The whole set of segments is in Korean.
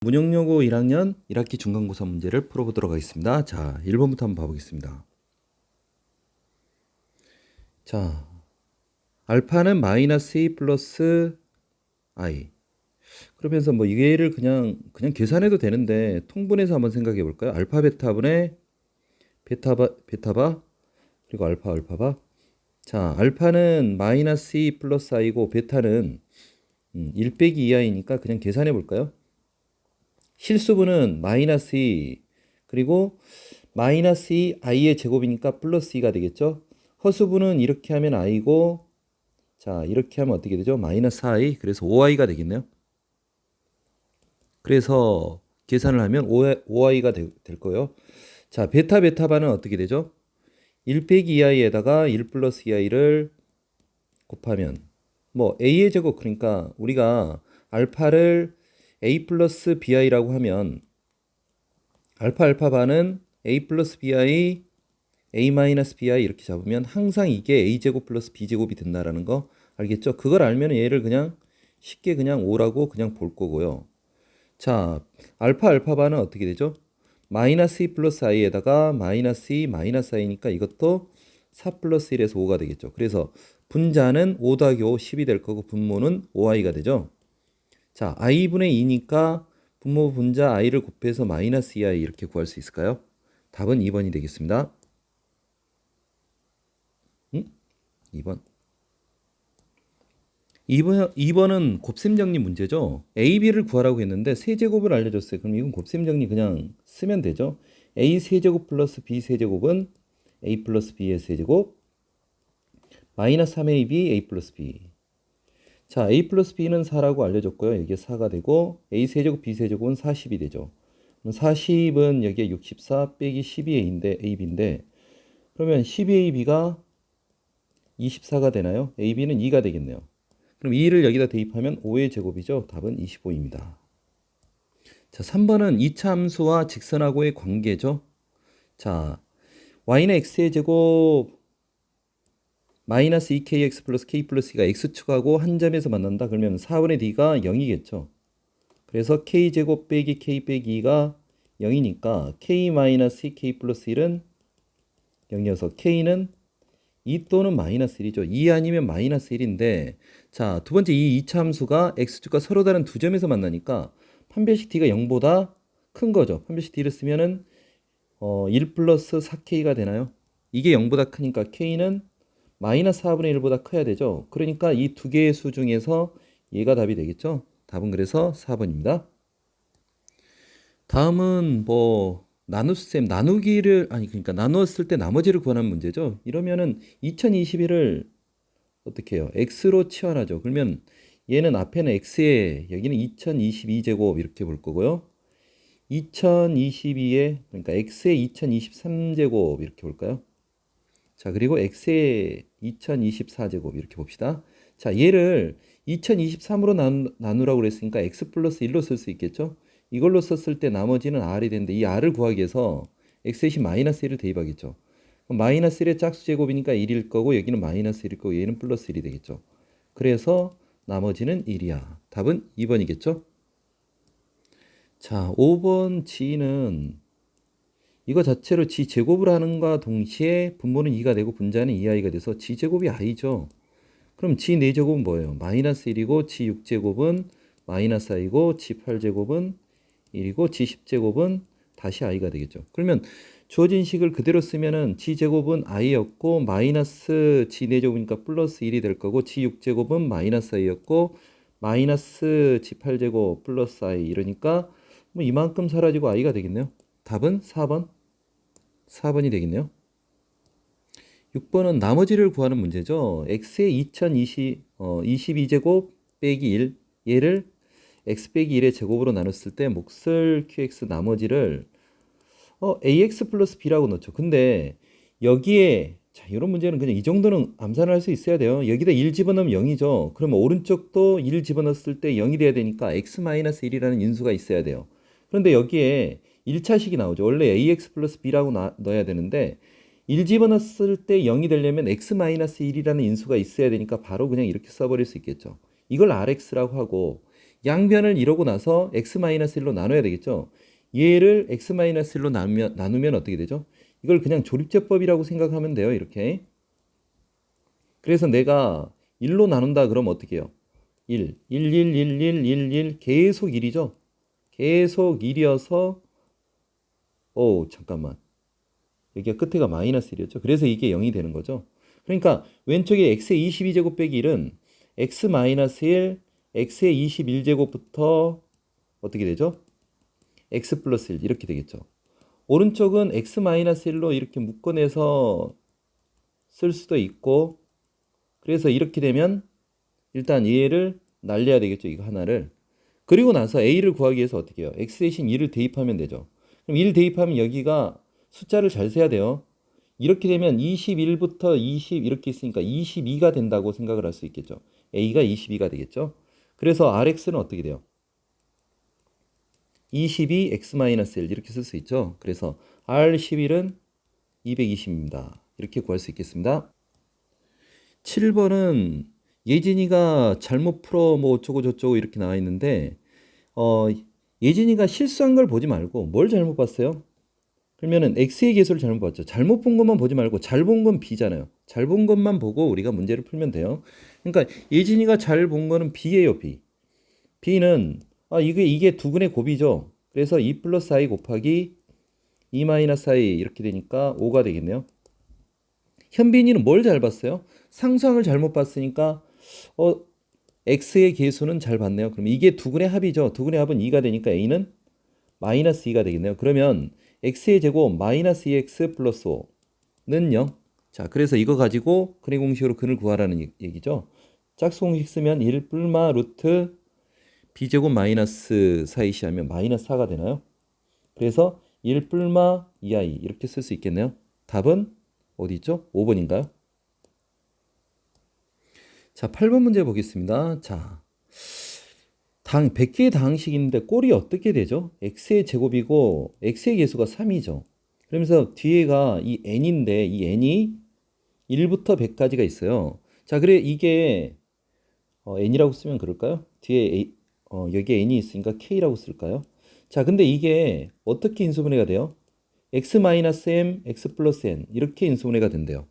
문형여고 1학년 1학기 중간고사 문제를 풀어보도록 하겠습니다. 자, 1번부터 한번 봐보겠습니다. 자, 알파는 마이너스 a 플러스 i. 그러면서 뭐 얘를 그냥 계산해도 되는데 통분해서 한번 생각해 볼까요? 알파 베타분의 베타바 그리고 알파 알파바. 자, 알파는 마이너스 2 플러스 i고 베타는 1 빼기 2i니까 그냥 계산해 볼까요? 실수분은 마이너스 2 그리고 마이너스 2 i의 제곱이니까 플러스 2가 되겠죠. 허수분은 이렇게 하면 i고, 자 이렇게 하면 어떻게 되죠? 마이너스 i. 그래서 5i가 되겠네요. 그래서 계산을 하면 5i가 될 거예요. 자, 베타바는 어떻게 되죠? 1 빼기 2i에다가 1 플러스 2i를 곱하면 뭐 a의 제곱, 그러니까 우리가 알파를 a 플러스 bi라고 하면 알파바는 a 플러스 bi, a 마이너스 bi 이렇게 잡으면 항상 이게 a제곱 플러스 b제곱이 된다라는 거 알겠죠? 그걸 알면 얘를 그냥 쉽게 그냥 5라고 그냥 볼 거고요. 자, 알파바는 어떻게 되죠? 마이너스 2 플러스 i에다가 마이너스 2 마이너스 i니까 이것도 4 플러스 1에서 5가 되겠죠. 그래서 분자는 5 더하기 5 10이 될 거고 분모는 5i가 되죠. 자, i분의 2니까 분모 분자 i를 곱해서 마이너스 2i 이렇게 구할 수 있을까요? 답은 2번이 되겠습니다. 2번. 2번은 곱셈 정리 문제죠. a, b를 구하라고 했는데 세제곱을 알려줬어요. 그럼 이건 곱셈 정리 그냥 쓰면 되죠. a 세제곱 플러스 b 세제곱은 a 플러스 b의 세제곱 마이너스 3ab a 플러스 b. 자, a 플러스 b는 4라고 알려줬고요. 이게 4가 되고 a 세제곱 b 세제곱은 40이 되죠. 그럼 40은 여기에 64 빼기 12a인데 ab인데 그러면 12ab가 24가 되나요? ab는 2가 되겠네요. 그럼 2를 여기다 대입하면 5의 제곱이죠. 답은 25입니다. 자, 3번은 이차 함수와 직선하고의 관계죠. 자, y는 x의 제곱 마이너스 2kx 플러스 k 플러스 2가 x축하고 한 점에서 만난다. 그러면 4분의 d가 0이겠죠. 그래서 k제곱 빼기 k 빼기 2가 0이니까 k 마이너스 2k 플러스 1은 0이어서 k는 2 또는 마이너스 1이죠. 2 아니면 마이너스 1인데, 자, 두 번째 이 이차 함수가 x축과 서로 다른 두 점에서 만나니까 판별식 d가 0보다 큰 거죠. 판별식 d를 쓰면은 1 플러스 4k가 되나요? 이게 0보다 크니까 k는 마이너스 4분의 1보다 커야 되죠. 그러니까 이 두 개의 수 중에서 얘가 답이 되겠죠. 답은 그래서 4번입니다. 다음은 뭐 나눗셈, 나누기를 그러니까 나누었을 때 나머지를 구하는 문제죠. 이러면은 2021을 어떻게 해요? x로 치환하죠. 그러면 얘는 앞에는 x에 여기는 2022제곱 이렇게 볼 거고요. 2022에 그러니까 x에 2023제곱 이렇게 볼까요? 자, 그리고 x에 2024제곱 이렇게 봅시다. 자, 얘를 2023으로 나누라고 그랬으니까 x 플러스 1로 쓸 수 있겠죠? 이걸로 썼을 때 나머지는 r이 되는데 이 r을 구하기 위해서 x에 마이너스 1을 대입하겠죠. 그럼 마이너스 1의 짝수 제곱이니까 1일 거고 여기는 마이너스 1일 거고 얘는 플러스 1이 되겠죠. 그래서 나머지는 1이야. 답은 2번이겠죠? 자, 5번 g는 이거 자체로 g 제곱을 하는과 동시에 분모는 2가 되고 분자는 2i가 돼서 g 제곱이 i죠. 그럼 g 4제곱은 뭐예요? 마이너스 1이고 g 6제곱은 마이너스 i고 g 8제곱은 1이고 g 10제곱은 다시 i가 되겠죠. 그러면 주어진 식을 그대로 쓰면은 g 제곱은 i였고 마이너스 g 4제곱이니까 플러스 1이 될 거고 g 6제곱은 마이너스 i였고 마이너스 g 8제곱 플러스 i 이러니까 뭐 이만큼 사라지고 i가 되겠네요. 답은 4번이 되겠네요. 6번은 나머지를 구하는 문제죠. x의 22제곱 빼기 1 얘를 x 빼기 1의 제곱으로 나눴을 때 몫을 qx 나머지를 ax 플러스 b라고 넣죠. 근데 여기에 자, 이런 문제는 그냥 이 정도는 암산을 할 수 있어야 돼요. 여기다 1 집어넣으면 0이죠. 그러면 오른쪽도 1 집어넣었을 때 0이 돼야 되니까 x-1이라는 인수가 있어야 돼요. 그런데 여기에 1차식이 나오죠. 원래 ax 플러스 b라고 넣어야 되는데 1 집어넣었을 때 0이 되려면 x-1이라는 인수가 있어야 되니까 바로 그냥 이렇게 써버릴 수 있겠죠. 이걸 rx라고 하고 양변을 이러고 나서 x-1로 나눠야 되겠죠. 얘를 x-1로 나누면 어떻게 되죠? 이걸 그냥 조립제법이라고 생각하면 돼요. 이렇게. 그래서 내가 1로 나눈다 그러면 어떻게 해요? 1, 1, 1, 1, 1, 1, 1 계속 1이죠. 계속 1이어서 잠깐만. 여기가 끝에가 마이너스 1이었죠. 그래서 이게 0이 되는 거죠. 그러니까 왼쪽에 x의 22제곱 빼기 1은 x-1, x의 21제곱부터 어떻게 되죠? x 플러스 1 이렇게 되겠죠. 오른쪽은 x-1로 이렇게 묶어내서 쓸 수도 있고 그래서 이렇게 되면 일단 얘를 날려야 되겠죠. 이거 하나를. 그리고 나서 a를 구하기 위해서 어떻게 해요? x 대신 2를 대입하면 되죠. 그럼 1 대입하면 여기가 숫자를 잘 세야 돼요. 이렇게 되면 21부터 20 이렇게 있으니까 22가 된다고 생각을 할 수 있겠죠. a가 22가 되겠죠. 그래서 rx는 어떻게 돼요? 22 x-1 이렇게 쓸 수 있죠. 그래서 r11은 220입니다. 이렇게 구할 수 있겠습니다. 7번은 예진이가 잘못 풀어 뭐 어쩌고 저쩌고 이렇게 나와 있는데 예진이가 실수한 걸 보지 말고 뭘 잘못 봤어요? 그러면은 x의 계수를 잘못 봤죠. 잘못 본 것만 보지 말고 잘 본 건 b잖아요. 잘 본 것만 보고 우리가 문제를 풀면 돼요. 그러니까 예진이가 잘 본 거는 b예요, b. b는 이게 두근의 곱이죠. 그래서 2 플러스 i 곱하기 2 마이너스 i 이렇게 되니까 5가 되겠네요. 현빈이는 뭘 잘 봤어요? 상수항을 잘못 봤으니까 x의 계수는 잘 봤네요. 그럼 이게 두근의 합이죠. 두근의 합은 2가 되니까 a는 마이너스 2가 되겠네요. 그러면 x의 제곱 마이너스 2x 플러스 5는 0. 자, 그래서 이거 가지고 근의 공식으로 근을 구하라는 얘기죠. 짝수 공식 쓰면 1 뿔마 루트 b제곱 마이너스 4이시 하면 마이너스 4가 되나요? 그래서 1 뿔마 2i 이렇게 쓸 수 있겠네요. 답은 어디 있죠? 5번인가요? 자, 8번 문제 보겠습니다. 자, 100개의 다항식인데 꼴이 어떻게 되죠? x의 제곱이고 x의 계수가 3이죠. 그러면서 뒤에가 이 n인데 이 n이 1부터 100까지가 있어요. 자, 그래 이게 n이라고 쓰면 그럴까요? 뒤에 여기에 n이 있으니까 k라고 쓸까요? 자, 근데 이게 어떻게 인수분해가 돼요? x-m, x 플러스 n 이렇게 인수분해가 된대요.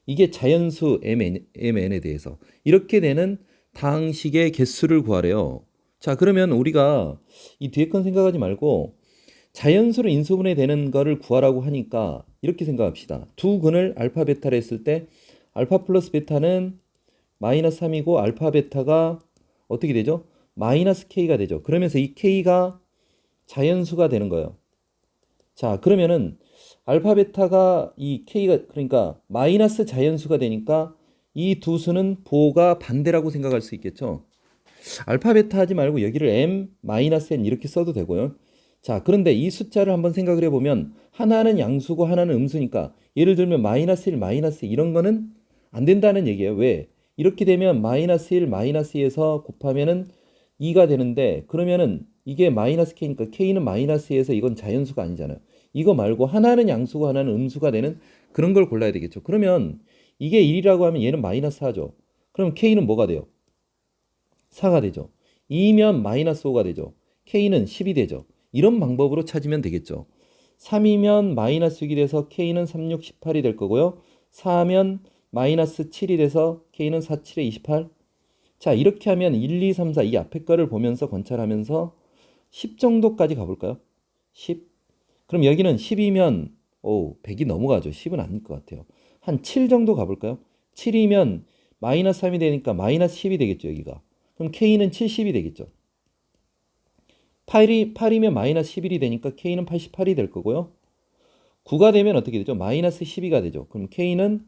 이게 자연수 mn에 대해서 이렇게 되는 다항식의 개수를 구하래요. 자, 그러면 우리가 이 뒤에 건 생각하지 말고 자연수로 인수분해 되는 거를 구하라고 하니까 이렇게 생각합시다. 두 근을 알파 베타를 했을 때 알파 플러스 베타는 마이너스 3이고 알파 베타가 어떻게 되죠? 마이너스 k가 되죠. 그러면서 이 k가 자연수가 되는 거예요. 자, 그러면은 알파 베타가 이 k가 그러니까 마이너스 자연수가 되니까 이 두 수는 보가 반대라고 생각할 수 있겠죠. 알파 베타 하지 말고 여기를 m 마이너스 n 이렇게 써도 되고요. 자, 그런데 이 숫자를 한번 생각을 해보면 하나는 양수고 하나는 음수니까 예를 들면 마이너스 1, 마이너스 이런 거는 안 된다는 얘기예요. 왜? 이렇게 되면 마이너스 1, 마이너스 2에서 곱하면은 2가 되는데 그러면은 이게 마이너스 k니까 k는 마이너스 2에서 이건 자연수가 아니잖아요. 이거 말고 하나는 양수고 하나는 음수가 되는 그런 걸 골라야 되겠죠. 그러면 이게 1이라고 하면 얘는 마이너스 4죠. 그럼 k는 뭐가 돼요? 4가 되죠. 2면 마이너스 5가 되죠. k는 10이 되죠. 이런 방법으로 찾으면 되겠죠. 3이면 마이너스 6이 돼서 k는 3, 6, 18이 될 거고요. 4면 마이너스 7이 돼서 k는 4, 7에 28. 자, 이렇게 하면 1, 2, 3, 4 이 앞에 거를 보면서 관찰하면서 10 정도까지 가볼까요? 10. 그럼 여기는 10이면 100이 넘어가죠. 10은 아닐 것 같아요. 한 7 정도 가볼까요? 7이면 마이너스 3이 되니까 마이너스 10이 되겠죠. 여기가. 그럼 k는 70이 되겠죠. 8이면 마이너스 11이 되니까 k는 88이 될 거고요. 9가 되면 어떻게 되죠? 마이너스 12가 되죠. 그럼 k는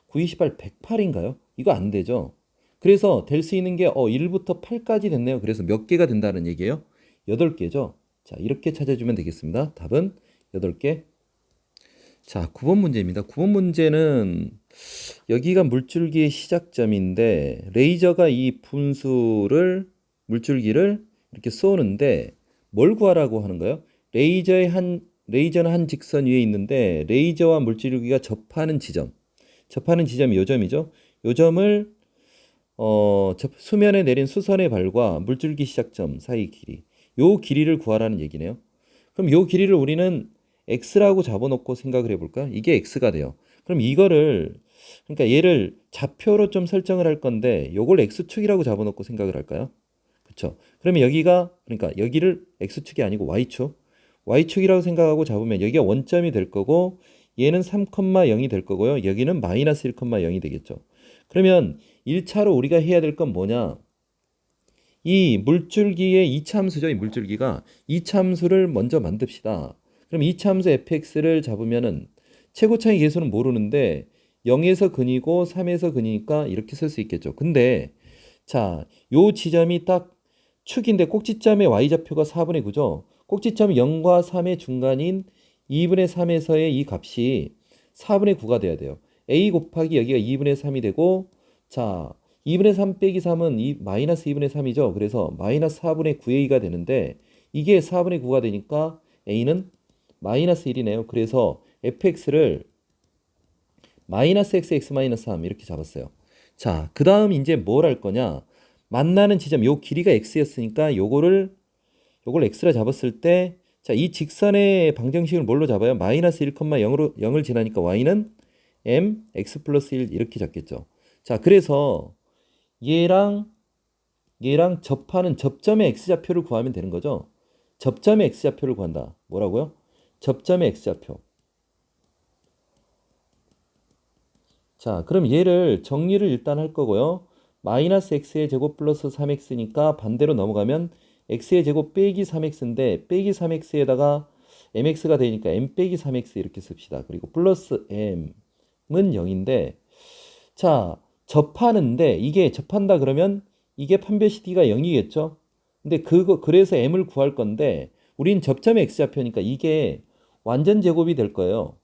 9, 28, 108인가요? 이거 안 되죠. 그래서 될 수 있는 게 1부터 8까지 됐네요. 그래서 몇 개가 된다는 얘기예요? 8개죠. 자, 이렇게 찾아주면 되겠습니다. 답은 8개. 자, 9번 문제입니다. 9번 문제는 여기가 물줄기의 시작점인데 레이저가 이 분수를 물줄기를 이렇게 쏘는데 뭘 구하라고 하는 거예요? 레이저는 한 직선 위에 있는데 레이저와 물줄기가 접하는 지점이 요 점이죠. 요 점을 수면에 내린 수선의 발과 물줄기 시작점 사이 길이. 요 길이를 구하라는 얘기네요. 그럼 요 길이를 우리는 x라고 잡아놓고 생각을 해볼까? 이게 x가 돼요. 그럼 이거를 그러니까 얘를 좌표로 좀 설정을 할 건데 요걸 x축이라고 잡아놓고 생각을 할까요? 그렇죠. 그러면 여기가 그러니까 여기를 x축이 아니고 y축. y축이라고 생각하고 잡으면 여기가 원점이 될 거고 얘는 3,0이 될 거고요. 여기는 마이너스 1,0이 되겠죠. 그러면 1차로 우리가 해야 될 건 뭐냐? 이 물줄기의 이차함수죠. 이 물줄기가 이차함수를 먼저 만듭시다. 그럼 이차함수 fx를 잡으면은 최고차의 계수는 모르는데 0에서 근이고 3에서 근이니까 이렇게 쓸 수 있겠죠. 근데 자, 요 지점이 딱 축인데 꼭지점의 y좌표가 4분의 9죠. 꼭지점 0과 3의 중간인 2분의 3에서의 이 값이 4분의 9가 돼야 돼요. a 곱하기 여기가 2분의 3이 되고 자, 2분의 3 빼기 3은 마이너스 2분의 3이죠. 그래서 마이너스 4분의 9a가 되는데 이게 4분의 9가 되니까 a는 마이너스 1이네요. 그래서 fx를 마이너스 x 마이너스 3 이렇게 잡았어요. 자, 그 다음 이제 뭘 할 거냐? 만나는 지점, 요 길이가 x였으니까 요걸 x라 잡았을 때, 자, 이 직선의 방정식을 뭘로 잡아요? 마이너스 1,0로 0을 지나니까 y는 m x 플러스 1 이렇게 잡겠죠. 자, 그래서 얘랑 접하는 접점의 x좌표를 구하면 되는 거죠. 접점의 x좌표를 구한다. 뭐라고요? 접점의 x좌표. 자, 그럼 얘를 정리를 일단 할 거고요. 마이너스 x의 제곱 플러스 3x니까 반대로 넘어가면 x의 제곱 빼기 3x인데 빼기 3x에다가 mx가 되니까 m 빼기 3x 이렇게 씁시다. 그리고 플러스 m은 0인데 자, 접하는데 이게 접한다 그러면 이게 판별식 d가 0이겠죠? 근데 그래서 m을 구할 건데 우린 접점의 x좌표니까 이게 완전 제곱이 될 거예요.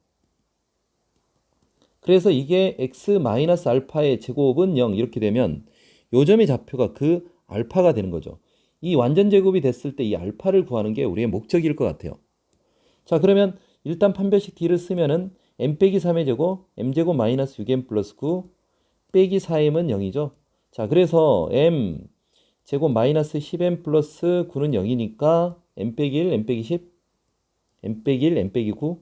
그래서 이게 x 마이너스 알파의 제곱은 0 이렇게 되면 요점의 좌표가 그 알파가 되는 거죠. 이 완전 제곱이 됐을 때 이 알파를 구하는 게 우리의 목적일 것 같아요. 자, 그러면 일단 판별식 d를 쓰면은 m 빼기 3의 제곱 m제곱 마이너스 6m 플러스 9 빼기 4m은 0이죠. 자, 그래서 m 제곱 마이너스 10m 플러스 9는 0이니까 m 빼기 1, m 빼기 10, m 빼기 1, m 빼기 9.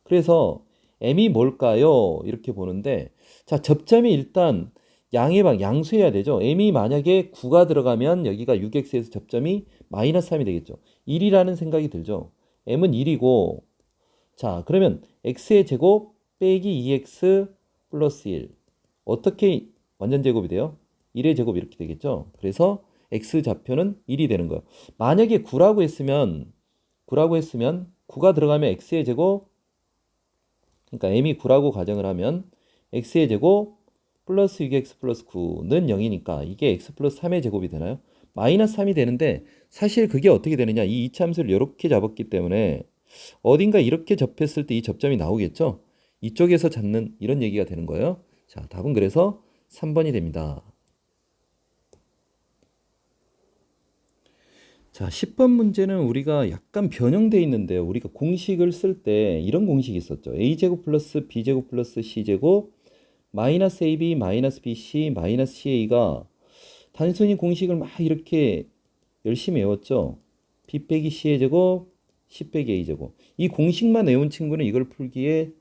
그래서 m이 뭘까요? 이렇게 보는데 자, 접점이 일단 양수해야 되죠. m이 만약에 9가 들어가면 여기가 6x에서 접점이 마이너스 3이 되겠죠. 1이라는 생각이 들죠. m은 1이고 자, 그러면 x의 제곱 빼기 2x 플러스 1 어떻게 완전 제곱이 돼요? 1의 제곱 이렇게 되겠죠. 그래서 x 좌표는 1이 되는 거예요. 만약에 9라고 했으면 9가 들어가면 x의 제곱 그러니까 m이 9라고 가정을 하면 x의 제곱 플러스 6x 플러스 9는 0이니까 이게 x 플러스 3의 제곱이 되나요? 마이너스 3이 되는데 사실 그게 어떻게 되느냐 이 이차함수를 이렇게 잡았기 때문에 어딘가 이렇게 접했을 때 이 접점이 나오겠죠? 이쪽에서 잡는 이런 얘기가 되는 거예요. 자, 답은 그래서 3번이 됩니다. 자, 10번 문제는 우리가 약간 변형되어 있는데요. 우리가 공식을 쓸 때 이런 공식이 있었죠. a제곱 플러스 b제곱 플러스 c제곱 마이너스 ab 마이너스 bc 마이너스 ca가 단순히 공식을 막 이렇게 열심히 외웠죠. b 빼기 c의 제곱 c 빼기 a 제곱 이 공식만 외운 친구는 이걸 풀기에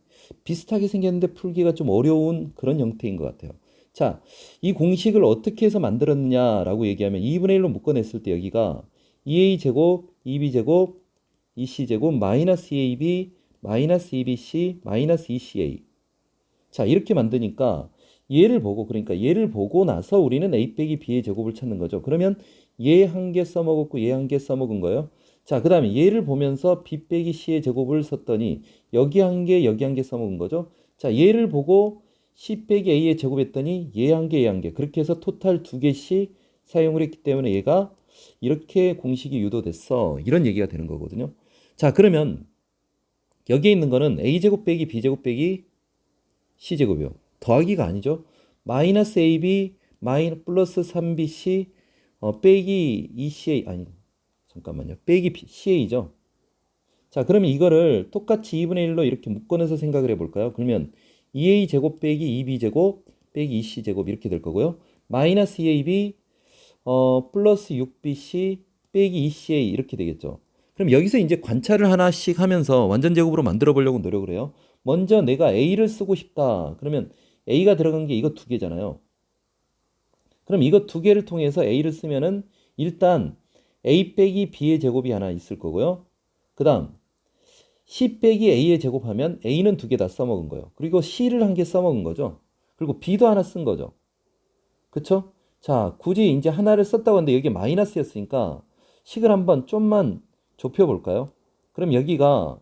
비슷하게 생겼는데 풀기가 좀 어려운 그런 형태인 것 같아요. 자, 이 공식을 어떻게 해서 만들었느냐라고 얘기하면 2분의 1로 묶어냈을 때 여기가 2a제곱, 2b제곱, 2c제곱, 마이너스 2ab, 마이너스 2bc, 마이너스 2ca. 자, 이렇게 만드니까 얘를 보고 그러니까 얘를 보고 나서 우리는 a 빼기 b의 제곱을 찾는 거죠. 그러면 얘 한 개 써먹었고 얘 한 개 써먹은 거예요. 자, 그 다음에 얘를 보면서 b 빼기 c의 제곱을 썼더니 여기 한 개, 여기 한 개 써먹은 거죠. 자, 얘를 보고 c 빼기 a의 제곱했더니 얘 한 개, 얘 한 개. 그렇게 해서 토탈 두 개씩 사용을 했기 때문에 얘가 이렇게 공식이 유도됐어. 이런 얘기가 되는 거거든요. 자, 그러면 여기에 있는 거는 a제곱 빼기 b제곱 빼기 c제곱이요. 더하기가 아니죠. 마이너스 ab 플러스 3bc 빼기 2ca 아니 잠깐만요. 빼기 ca죠. 자, 그러면 이거를 똑같이 2분의 1로 이렇게 묶어내서 생각을 해볼까요? 그러면 2a 제곱 빼기 2b 제곱 빼기 2c 제곱 이렇게 될 거고요. 마이너스 2ab 플러스 6bc 빼기 2ca 이렇게 되겠죠. 그럼 여기서 이제 관찰을 하나씩 하면서 완전 제곱으로 만들어 보려고 노력을 해요. 먼저 내가 a를 쓰고 싶다. 그러면 a가 들어간 게 이거 두 개잖아요. 그럼 이거 두 개를 통해서 a를 쓰면은 일단 a 빼기 b의 제곱이 하나 있을 거고요. 그 다음 c 빼기 a의 제곱하면 a는 두 개 다 써먹은 거예요. 그리고 c를 한 개 써먹은 거죠. 그리고 b도 하나 쓴 거죠. 그쵸? 자, 굳이 이제 하나를 썼다고 하는데 여기 마이너스였으니까 식을 한번 좀만 좁혀볼까요? 그럼 여기가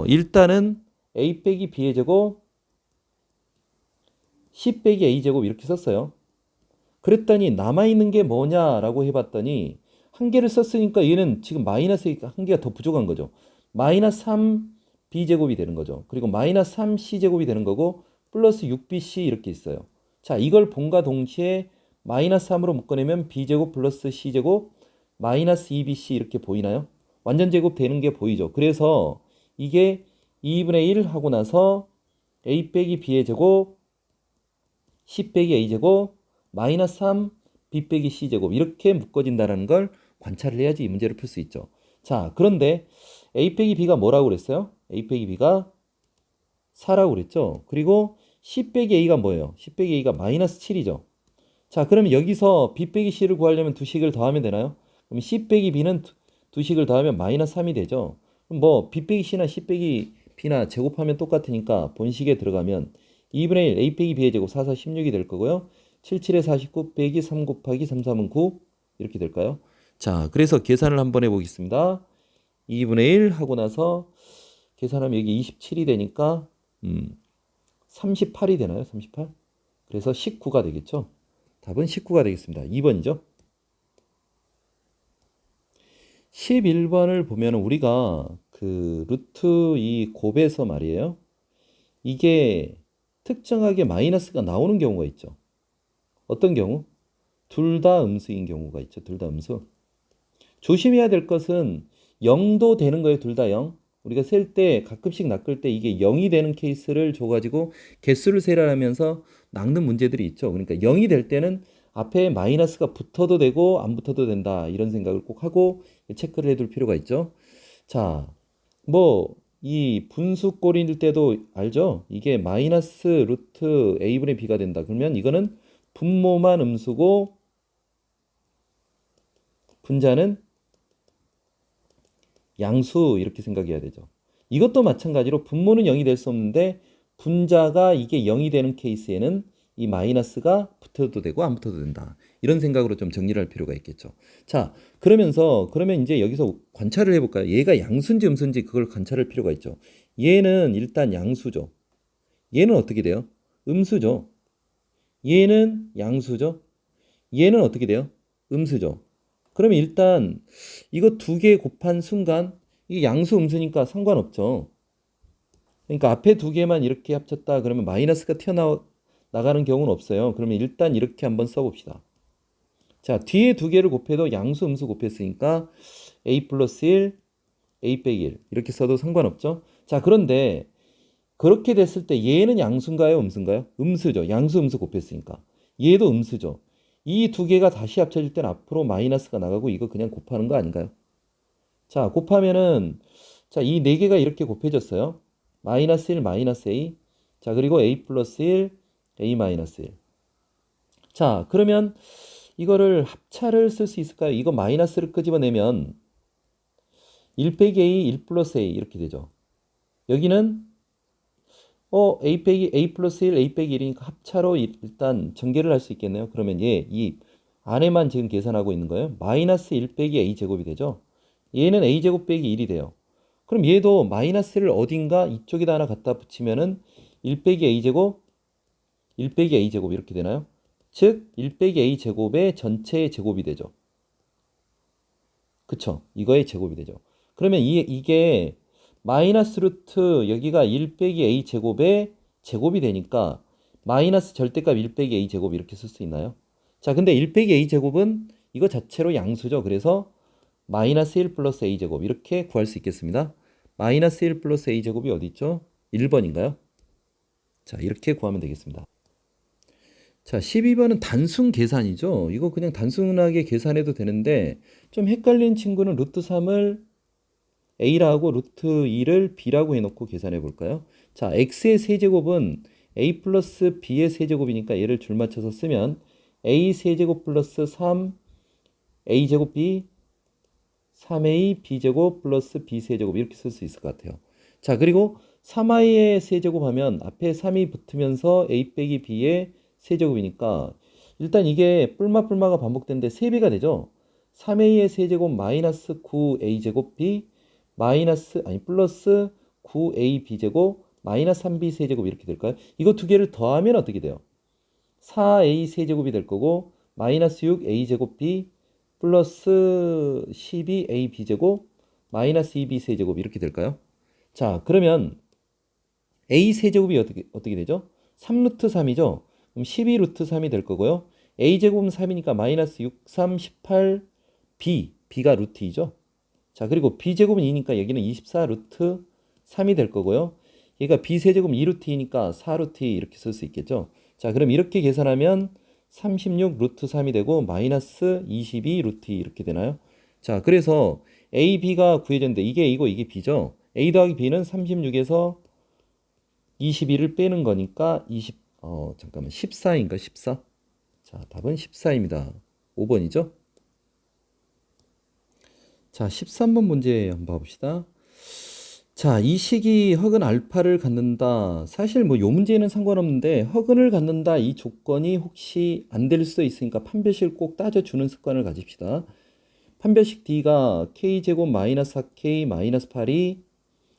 일단은 a 빼기 b의 제곱, c 빼기 a 제곱 이렇게 썼어요. 그랬더니 남아있는 게 뭐냐라고 해봤더니 한 개를 썼으니까 얘는 지금 마이너스 한 개가 더 부족한 거죠. 마이너스 3b제곱이 되는 거죠. 그리고 마이너스 3c제곱이 되는 거고 플러스 6bc 이렇게 있어요. 자, 이걸 본과 동시에 마이너스 3으로 묶어내면 b제곱 플러스 c제곱 마이너스 2bc 이렇게 보이나요? 완전 제곱 되는 게 보이죠. 그래서 이게 2분의 1 하고 나서 a 빼기 b의 제곱 c 빼기 a 제곱 마이너스 3 b 빼기 c 제곱 이렇게 묶어진다는 걸 관찰을 해야지 이 문제를 풀 수 있죠. 자, 그런데 a 빼기 b가 뭐라고 그랬어요? a 빼기 b가 4라고 그랬죠. 그리고 c 빼기 a가 뭐예요? c 빼기 a가 마이너스 7이죠. 자, 그러면 여기서 b 빼기 c를 구하려면 두 식을 더하면 되나요? 그럼 c 빼기 b는 두 식을 더하면 마이너스 3이 되죠. 그럼 뭐 b 빼기 c나 c 빼기 b나 제곱하면 똑같으니까 본식에 들어가면 2분의 1 a 빼기 b의 제곱 4, 4, 16이 될 거고요. 7, 7에 49 빼기 3 곱하기 3, 3은 9 이렇게 될까요? 자, 그래서 계산을 한번 해보겠습니다. 2분의 1 하고 나서 계산하면 여기 27이 되니까 38이 되나요? 38? 그래서 19가 되겠죠? 답은 19가 되겠습니다. 2번이죠? 11번을 보면 우리가 그 루트 이 곱에서 말이에요. 이게 특정하게 마이너스가 나오는 경우가 있죠. 어떤 경우? 둘 다 음수인 경우가 있죠. 둘 다 음수. 조심해야 될 것은 0도 되는 거예요. 둘 다 0. 우리가 셀 때 가끔씩 낚을 때 이게 0이 되는 케이스를 줘가지고 개수를 세라하면서 낚는 문제들이 있죠. 그러니까 0이 될 때는 앞에 마이너스가 붙어도 되고 안 붙어도 된다. 이런 생각을 꼭 하고 체크를 해둘 필요가 있죠. 자, 뭐 이 분수꼴일 때도 알죠? 이게 마이너스 루트 a분의 b가 된다. 그러면 이거는 분모만 음수고 분자는 양수 이렇게 생각해야 되죠. 이것도 마찬가지로 분모는 0이 될 수 없는데 분자가 이게 0이 되는 케이스에는 이 마이너스가 붙어도 되고 안 붙어도 된다. 이런 생각으로 좀 정리를 할 필요가 있겠죠. 자, 그러면 이제 여기서 관찰을 해볼까요? 얘가 양수인지 음수인지 그걸 관찰할 필요가 있죠. 얘는 일단 양수죠. 얘는 어떻게 돼요? 음수죠. 얘는 양수죠. 얘는 어떻게 돼요? 음수죠. 그러면 일단 이거 두 개 곱한 순간 이게 양수 음수니까 상관없죠. 그러니까 앞에 두 개만 이렇게 합쳤다 그러면 마이너스가 튀어나가는 경우는 없어요. 그러면 일단 이렇게 한번 써봅시다. 자, 뒤에 두 개를 곱해도 양수 음수 곱했으니까 a 플러스 1, a 빼기 1 이렇게 써도 상관없죠. 자, 그런데 그렇게 됐을 때 얘는 양수인가요? 음수인가요? 음수죠. 양수 음수 곱했으니까. 얘도 음수죠. 이 두 개가 다시 합쳐질 땐 앞으로 마이너스가 나가고 이거 그냥 곱하는 거 아닌가요? 자, 곱하면은 자, 이 네 개가 이렇게 곱해졌어요. 마이너스 1, 마이너스 a. 자, 그리고 a 플러스 1, a 마이너스 1. 자, 그러면 이거를 합차를 쓸 수 있을까요? 이거 마이너스를 끄집어내면 1 빼기 a, 1 플러스 a 이렇게 되죠. 여기는 a 플러스 1, a 빼기 1이니까 합차로 일단 전개를 할 수 있겠네요. 그러면 이 안에만 지금 계산하고 있는 거예요. 마이너스 1 빼기 a 제곱이 되죠. 얘는 a 제곱 빼기 1이 돼요. 그럼 얘도 마이너스를 어딘가 이쪽에다 하나 갖다 붙이면은 1 빼기 a 제곱, 1 빼기 a 제곱 이렇게 되나요? 즉, 1 빼기 a 제곱의 전체의 제곱이 되죠. 그쵸? 이거의 제곱이 되죠. 그러면 이게 마이너스 루트 여기가 1 빼기 a 제곱의 제곱이 되니까 마이너스 절대값 1 빼기 a 제곱 이렇게 쓸 수 있나요? 자, 근데 1 빼기 a 제곱은 이거 자체로 양수죠. 그래서 마이너스 1 플러스 a 제곱 이렇게 구할 수 있겠습니다. 마이너스 1 플러스 a 제곱이 어디 있죠? 1번인가요? 자, 이렇게 구하면 되겠습니다. 자, 12번은 단순 계산이죠. 이거 그냥 단순하게 계산해도 되는데 좀 헷갈린 친구는 루트 3을 a라고 루트 2를 b라고 해놓고 계산해 볼까요? 자, x의 세제곱은 a 플러스 b의 세제곱이니까 얘를 줄 맞춰서 쓰면 a 세제곱 플러스 3 a 제곱 b 3a b제곱 플러스 b 세제곱 이렇게 쓸 수 있을 것 같아요. 자, 그리고 3i의 세제곱하면 앞에 3이 붙으면서 a 빼기 b의 세제곱이니까 일단 이게 뿔마가 반복되는데 3배가 되죠. 3a의 세제곱 마이너스 9a제곱 b 마이너스 아니 플러스 9ab 제곱 마이너스 3b 세제곱 이렇게 될까요? 이거 두 개를 더하면 어떻게 돼요? 4a 세제곱이 될 거고 마이너스 6a제곱 b 플러스 12ab제곱 마이너스 2b 세제곱 이렇게 될까요? 자, 그러면 a 세제곱이 어떻게 되죠? 3루트 3이죠? 그럼 12루트 3이 될 거고요. a제곱은 3이니까 마이너스 6, 3, 18 b가 루트 2죠? 자, 그리고 b제곱은 2니까 여기는 24루트 3이 될 거고요. 얘가 b세제곱은 2루트 2니까 4루트 2 이렇게 쓸 수 있겠죠. 자, 그럼 이렇게 계산하면 36루트 3이 되고 마이너스 22루트 2 이렇게 되나요? 자, 그래서 a, b가 구해졌는데 이게 b죠. a 더하기 b는 36에서 22를 빼는 거니까 14인가 14? 자, 답은 14입니다. 5번이죠. 자, 13번 문제 한번 봐봅시다. 자, 이 식이 허근 알파를 갖는다. 사실 뭐 요 문제는 상관없는데 허근을 갖는다 이 조건이 혹시 안 될 수도 있으니까 판별식을 꼭 따져주는 습관을 가집시다. 판별식 D가 K제곱 마이너스 4K 마이너스 8이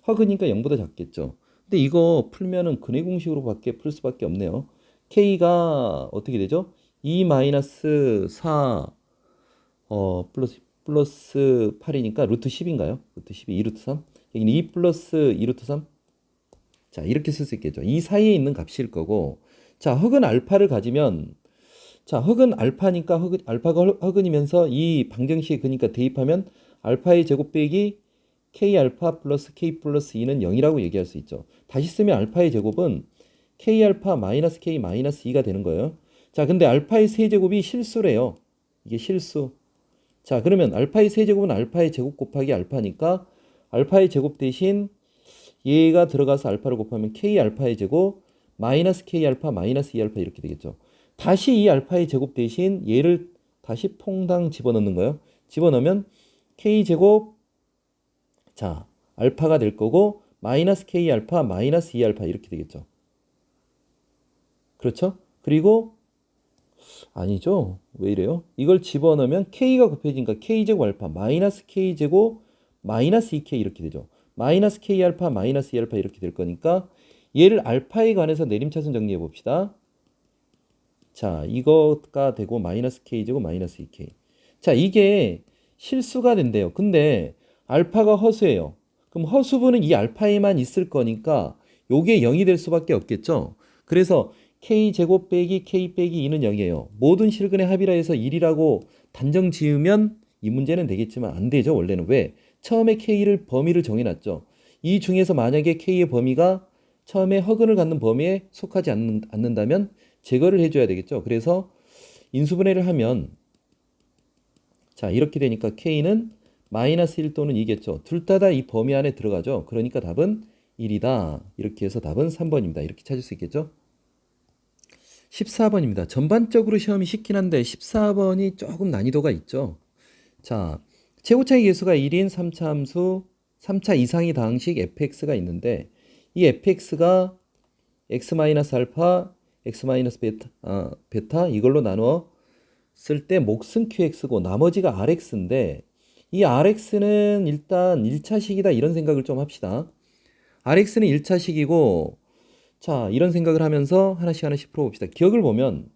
허근이니까 0보다 작겠죠. 근데 이거 풀면은 근해 공식으로 밖에 풀 수밖에 없네요. K가 어떻게 되죠? 2 마이너스 4 플러스 8이니까 루트 10인가요? 루트 12, 2루트 3? 여기는 2 플러스 2루트 3? 자, 이렇게 쓸 수 있겠죠. 이 사이에 있는 값일 거고. 자, 허근 알파를 가지면 자, 허근 알파니까 알파가 허근이면서 이 방정식에 그니까 대입하면 알파의 제곱 빼기 k 알파 플러스 k 플러스 2는 0이라고 얘기할 수 있죠. 다시 쓰면 알파의 제곱은 k 알파 마이너스 k 마이너스 2가 되는 거예요. 자, 근데 알파의 세제곱이 실수래요. 이게 실수. 자, 그러면 알파의 세제곱은 알파의 제곱 곱하기 알파니까 알파의 제곱 대신 얘가 들어가서 알파를 곱하면 k 알파의 제곱 마이너스 k 알파 마이너스 2 알파 이렇게 되겠죠. 다시 이 알파의 제곱 대신 얘를 다시 퐁당 집어넣는 거예요. 집어넣으면 k 제곱 자 알파가 될 거고 마이너스 k 알파 마이너스 2 알파 이렇게 되겠죠. 그렇죠? 그리고 아니죠. 왜 이래요? 이걸 집어넣으면 k가 곱해지니까 k제곱 알파 마이너스 k제곱 마이너스 2k 이렇게 되죠. 마이너스 k 알파 마이너스 2 알파 이렇게 될 거니까 얘를 알파에 관해서 내림차순 정리해 봅시다. 자, 이거가 되고 마이너스 k제곱 마이너스 2k. 자, 이게 실수가 된대요. 근데 알파가 허수예요. 그럼 허수분은 이 알파에만 있을 거니까 요게 0이 될 수밖에 없겠죠. 그래서 k제곱 빼기 k 빼기 2는 0이에요. 모든 실근의 합이라 해서 1이라고 단정 지으면 이 문제는 되겠지만 안 되죠. 원래는 왜? 처음에 k를 범위를 정해놨죠. 이 중에서 만약에 k의 범위가 처음에 허근을 갖는 범위에 속하지 않는다면 제거를 해줘야 되겠죠. 그래서 인수분해를 하면 자 이렇게 되니까 k는 마이너스 1 또는 2겠죠. 둘 다 이 범위 안에 들어가죠. 그러니까 답은 1이다. 이렇게 해서 답은 3번입니다. 이렇게 찾을 수 있겠죠. 14번입니다. 전반적으로 시험이 쉽긴 한데 14번이 조금 난이도가 있죠. 자, 최고차의 계수가 1인 3차 함수 3차 이상이 다항식 fx가 있는데 이 fx가 x-알파 x-베타 이걸로 나누어 쓸 때 몫은 qx고 나머지가 rx인데 이 rx는 일단 1차식이다 이런 생각을 좀 합시다. rx는 1차식이고 자 이런 생각을 하면서 하나씩 풀어봅시다. 기억을 보면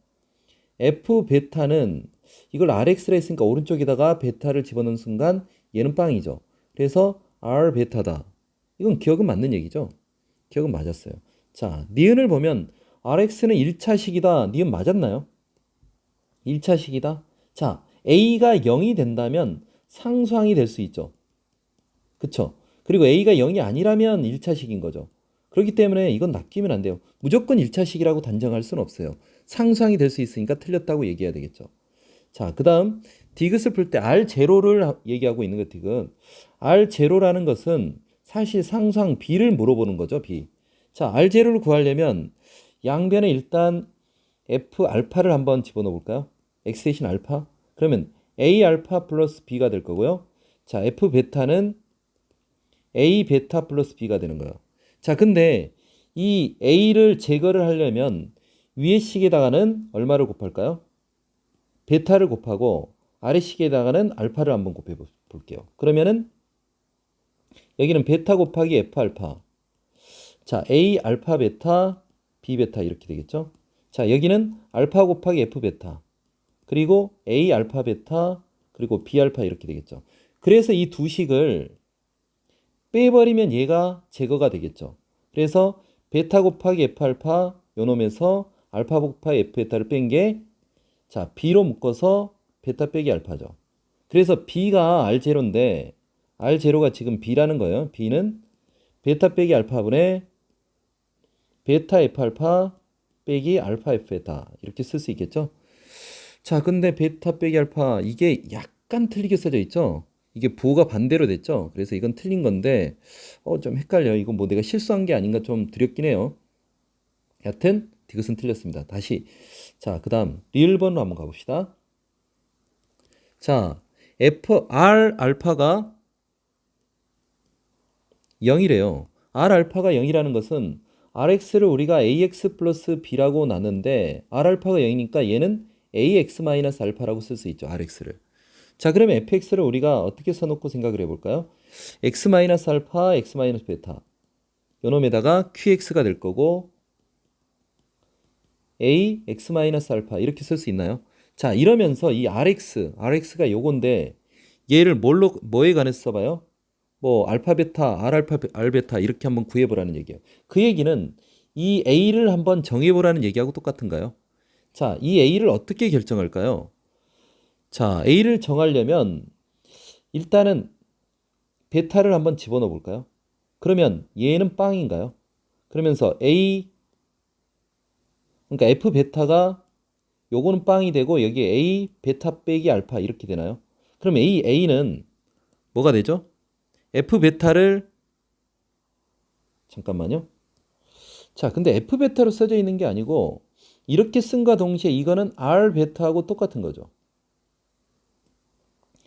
f 베타는 이걸 rx라 했으니까 오른쪽에다가 베타를 집어넣는 순간 얘는 빵이죠. 그래서 r 베타다. 이건 기억은 맞는 얘기죠. 기억은 맞았어요. 자 니은을 보면 rx는 1차식이다. 니은 맞았나요? 1차식이다. 자 a가 0이 된다면 상수항이 될 수 있죠. 그쵸? 그리고 a가 0이 아니라면 1차식인 거죠. 그렇기 때문에 이건 낚이면 안 돼요. 무조건 1차식이라고 단정할 수는 없어요. 상수항이 될 수 있으니까 틀렸다고 얘기해야 되겠죠. 자, 그 다음 디귿을 풀 때 R0를 얘기하고 있는 거 디귿. R0라는 것은 사실 상수항 B를 물어보는 거죠. B. 자, R0를 구하려면 양변에 일단 F 알파를 한번 집어넣어 볼까요? X 대신 알파. 그러면 A 알파 플러스 B가 될 거고요. 자, F 베타는 A 베타 플러스 B가 되는 거예요. 자, 근데 이 A를 제거를 하려면 위의 식에다가는 얼마를 곱할까요? 베타를 곱하고 아래 식에다가는 알파를 한번 곱해 볼게요. 그러면은 여기는 베타 곱하기 F 알파. 자, A 알파 베타 B 베타 이렇게 되겠죠? 자, 여기는 알파 곱하기 F 베타. 그리고 A 알파 베타 그리고 B 알파 이렇게 되겠죠. 그래서 이 두 식을 빼버리면 얘가 제거가 되겠죠. 그래서 베타 곱하기 F 알파 요놈에서 알파 곱하기 F 베타를 뺀 게 자, B로 묶어서 베타 빼기 알파죠. 그래서 B가 R0인데 R0가 지금 B라는 거예요. B는 베타 빼기 알파분의 베타 F 알파 빼기 알파 F 베타 이렇게 쓸 수 있겠죠. 자, 근데 베타 빼기 알파 이게 약간 틀리게 써져 있죠. 이게 부호가 반대로 됐죠. 그래서 이건 틀린 건데 좀 헷갈려요. 이건 뭐 내가 실수한 게 아닌가 좀 두렵긴 해요. 여튼 디귿은 틀렸습니다. 다시 자, 그 다음 리을 번으로 한번 가봅시다. 자, FR 알파가 0이래요. R 알파가 0이라는 것은 RX를 우리가 AX 플러스 B라고 나누는데 R 알파가 0이니까 얘는 AX 마이너스 알파라고 쓸 수 있죠. RX를. 자, 그러면 fx를 우리가 어떻게 써놓고 생각을 해볼까요? x 마이너스 알파, x 마이너스 베타 요놈에다가 qx가 될 거고 a x 마이너스 알파 이렇게 쓸 수 있나요? 자, 이러면서 이 rx가 요건데 얘를 뭐에 관해서 써봐요? 뭐 알파 베타, r 알파, r 베타 이렇게 한번 구해보라는 얘기예요. 그 얘기는 이 a를 한번 정해보라는 얘기하고 똑같은가요? 자, 이 a를 어떻게 결정할까요? 자, A를 정하려면 일단은 베타를 한번 집어넣어 볼까요? 그러면 얘는 빵인가요? 그러면서 그러니까 F 베타가 요거는 빵이 되고 여기 A 베타 빼기 알파 이렇게 되나요? 그럼 A는 뭐가 되죠? F 베타를 잠깐만요. 자, 근데 F 베타로 써져 있는 게 아니고 이렇게 쓴과 동시에 이거는 R 베타하고 똑같은 거죠.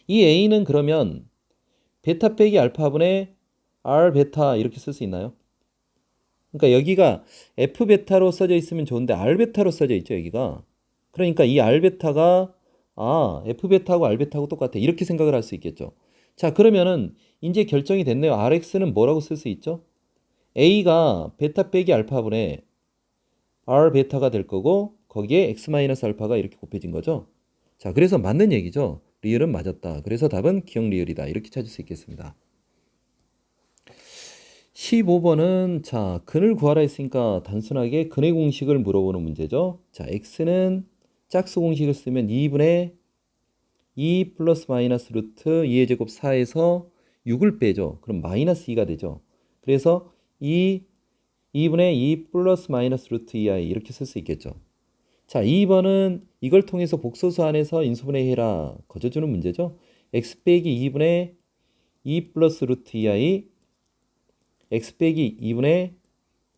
이 A는 그러면 베타 빼기 알파분의 R 베타 이렇게 쓸 수 있나요? 그러니까 여기가 F 베타로 써져 있으면 좋은데 R 베타로 써져 있죠, 여기가. 그러니까 이 R 베타가 F 베타하고 R 베타하고 똑같아. 이렇게 생각을 할 수 있겠죠. 자, 그러면은 이제 결정이 됐네요. RX는 뭐라고 쓸 수 있죠? A가 베타 빼기 알파분의 R 베타가 될 거고 거기에 X 마이너스 알파가 이렇게 곱해진 거죠. 자, 그래서 맞는 얘기죠. 리을은 맞았다. 그래서 답은 기억 리을이다. 이렇게 찾을 수 있겠습니다. 15번은 자, 근을 구하라 했으니까 단순하게 근의 공식을 물어보는 문제죠. 자, x는 짝수 공식을 쓰면 2분의 2 플러스 마이너스 루트 2의 제곱 4에서 6을 빼죠. 그럼 마이너스 2가 되죠. 그래서 2분의 2 플러스 마이너스 루트 2i 이렇게 쓸 수 있겠죠. 자, 2번은 이걸 통해서 복소수 안에서 인수분해 해라 거저주는 문제죠. x 빼기 2분의 2 플러스 루트 2i x 빼기 2분의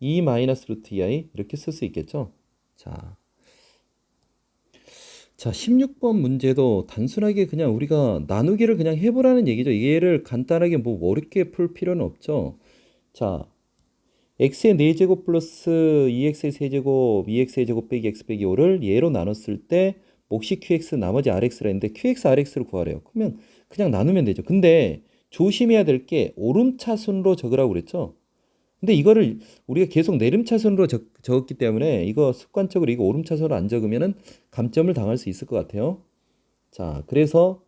2 마이너스 루트 2i 이렇게 쓸 수 있겠죠. 자, 16번 문제도 단순하게 그냥 우리가 나누기를 그냥 해보라는 얘기죠. 얘를 간단하게 뭐 어렵게 풀 필요는 없죠. 자, x의 4제곱 플러스 2x의 세제곱 2x의 제곱 빼기 x 빼기 5를 얘로 나눴을 때 몫이 qx 나머지 rx라 했는데 qx rx를 구하래요. 그러면 그냥 나누면 되죠. 근데 조심해야 될 게 오름차순으로 적으라고 그랬죠. 근데 이거를 우리가 계속 내림차순으로 적었기 때문에 이거 습관적으로 이거 오름차순으로 안 적으면은 감점을 당할 수 있을 것 같아요. 자, 그래서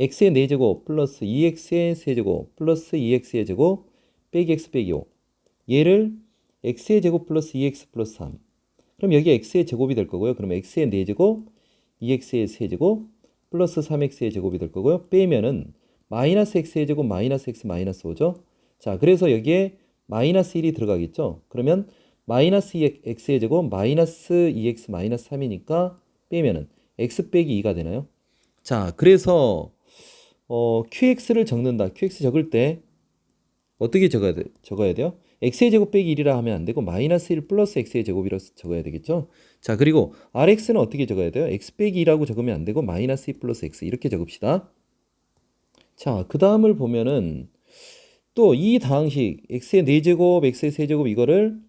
x의 4제곱 플러스 2x의 세제곱 플러스 2x의 제곱 빼기 x 빼기 5 얘를 x의 제곱 플러스 2x 플러스 3 그럼 여기 x의 제곱이 될 거고요. 그럼 x의 4제곱 2x의 세제곱 플러스 3x의 제곱이 될 거고요. 빼면은 마이너스 x의 제곱 마이너스 x 마이너스 5죠. 자, 그래서 여기에 마이너스 1이 들어가겠죠. 그러면 마이너스 2x의 제곱 마이너스 2x 마이너스 3이니까 빼면은 x 빼기 2가 되나요? 자, 그래서 qx를 적는다. qx 적을 때 어떻게 적어야 돼요? x의 제곱 빼기 1이라 하면 안 되고 마이너스 1 플러스 x의 제곱이라 적어야 되겠죠? 자, 그리고 rx는 어떻게 적어야 돼요? x 빼기 2라고 적으면 안 되고 마이너스 2 플러스 x 이렇게 적읍시다. 자, 그 다음을 보면은 또 이 다항식 x의 4제곱, x의 세제곱 이거를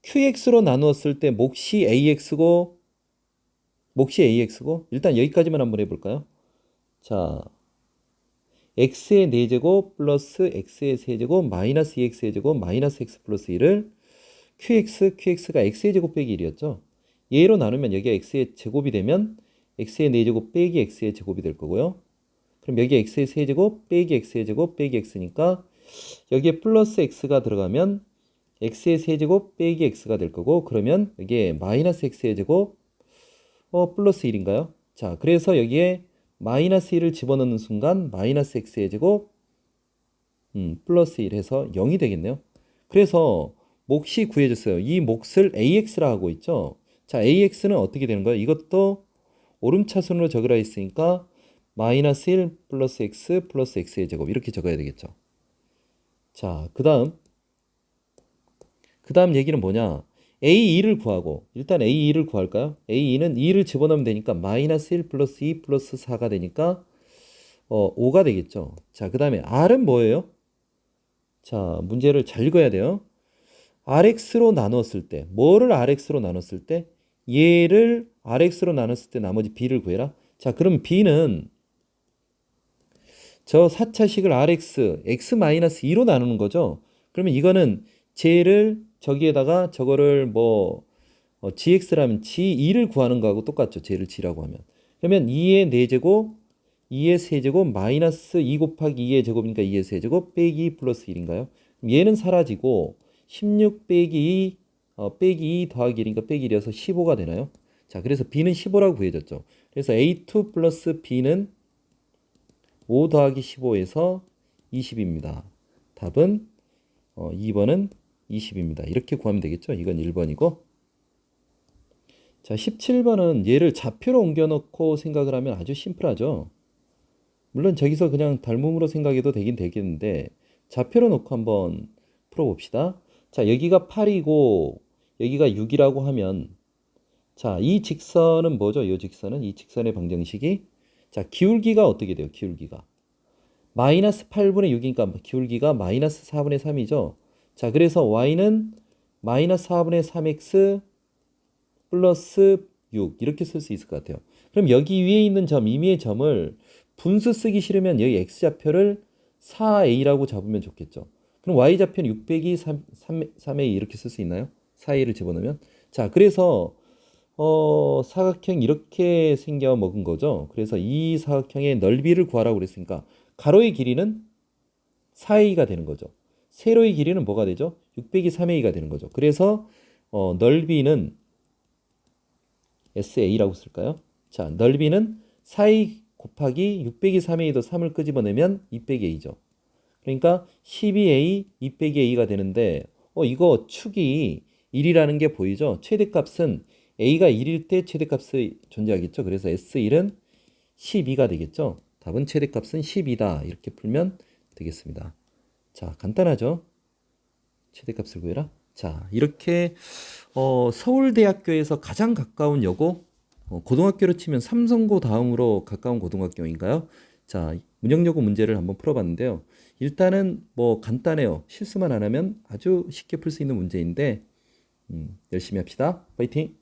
qx로 나누었을 때 몫이 ax고 일단 여기까지만 한번 해볼까요? 자, x의 4제곱 플러스 x의 세제곱 마이너스 2x의 제곱 마이너스 x 플러스 1을 qx가 x의 제곱 빼기 1이었죠. 얘로 나누면 여기가 x의 제곱이 되면 x의 4제곱 빼기 x의 제곱이 될 거고요. 그럼 여기 x의 세제곱 빼기 x의 제곱 빼기 x니까 여기에 플러스 x가 들어가면 x의 세제곱 빼기 x가 될 거고 그러면 여기에 마이너스 x의 제곱 플러스 1인가요? 자, 그래서 여기에 마이너스 1을 집어넣는 순간 마이너스 x의 제곱 플러스 1 해서 0이 되겠네요. 그래서 몫이 구해졌어요. 이 몫을 ax라 하고 있죠. 자, ax는 어떻게 되는 거예요? 이것도 오름차순으로 적으라 했으니까 마이너스 1 플러스 x 플러스 x의 제곱 이렇게 적어야 되겠죠. 자, 그 다음 얘기는 뭐냐? A2를 구하고 일단 A2를 구할까요? A2는 2를 집어넣으면 되니까 마이너스 1 플러스 2 플러스 4가 되니까 5가 되겠죠. 자, 그 다음에 R은 뭐예요? 자, 문제를 잘 읽어야 돼요. RX로 나눴을 때 뭐를 RX로 나눴을 때 얘를 RX로 나눴을 때 나머지 B를 구해라. 자, 그럼 B는 저 4차식을 RX, X-2로 나누는 거죠. 그러면 이거는 쟤를 저기에다가 저거를 GX라면 G2를 구하는 거하고 똑같죠. 쟤를 G라고 하면. 그러면 2의 4제곱, 2의 세제곱, 마이너스 2 곱하기 2의 제곱이니까 2의 세제곱, 빼기 2 플러스 1인가요? 얘는 사라지고 16 빼기 2, 빼기 2 더하기 1이니까 빼기 1이어서 15가 되나요? 자, 그래서 B는 15라고 구해졌죠. 그래서 A2 플러스 B는 5 더하기 15에서 20입니다. 답은 2번은 20입니다. 이렇게 구하면 되겠죠? 이건 1번이고. 자, 17번은 얘를 좌표로 옮겨놓고 생각을 하면 아주 심플하죠. 물론 저기서 그냥 닮음으로 생각해도 되긴 되겠는데 좌표로 놓고 한번 풀어봅시다. 자, 여기가 8이고 여기가 6이라고 하면 자, 이 직선은 뭐죠? 이 직선은 이 직선의 방정식이 자, 기울기가 어떻게 돼요? 기울기가 마이너스 8분의 6이니까 기울기가 마이너스 4분의 3이죠. 자, 그래서 y는 마이너스 4분의 3x 플러스 6 이렇게 쓸 수 있을 것 같아요. 그럼 여기 위에 있는 점, 임의의 점을 분수 쓰기 싫으면 여기 x좌표를 4a라고 잡으면 좋겠죠. 그럼 y좌표는 6 빼기 3a 이렇게 쓸 수 있나요? 4a를 집어넣으면. 자, 그래서 사각형 이렇게 생겨 먹은 거죠. 그래서 이 사각형의 넓이를 구하라고 그랬으니까 가로의 길이는 4a가 되는 거죠. 세로의 길이는 뭐가 되죠? 6 빼기 3a가 되는 거죠. 그래서 넓이는 SA라고 쓸까요? 자, 넓이는 4a 곱하기 6 빼기 3a도 3을 끄집어내면 2 빼기 a죠. 그러니까 12a, 2 빼기 a가 되는데 이거 축이 1이라는 게 보이죠? 최대값은 a가 1일 때 최대값이 존재하겠죠. 그래서 S1은 12가 되겠죠. 답은 최대값은 12다. 이렇게 풀면 되겠습니다. 자, 간단하죠? 최대값을 구해라. 자, 이렇게 서울대학교에서 가장 가까운 여고 고등학교로 치면 삼성고 다음으로 가까운 고등학교인가요? 자, 문형여고 문제를 한번 풀어봤는데요. 일단은 간단해요. 실수만 안 하면 아주 쉽게 풀 수 있는 문제인데 열심히 합시다. 파이팅!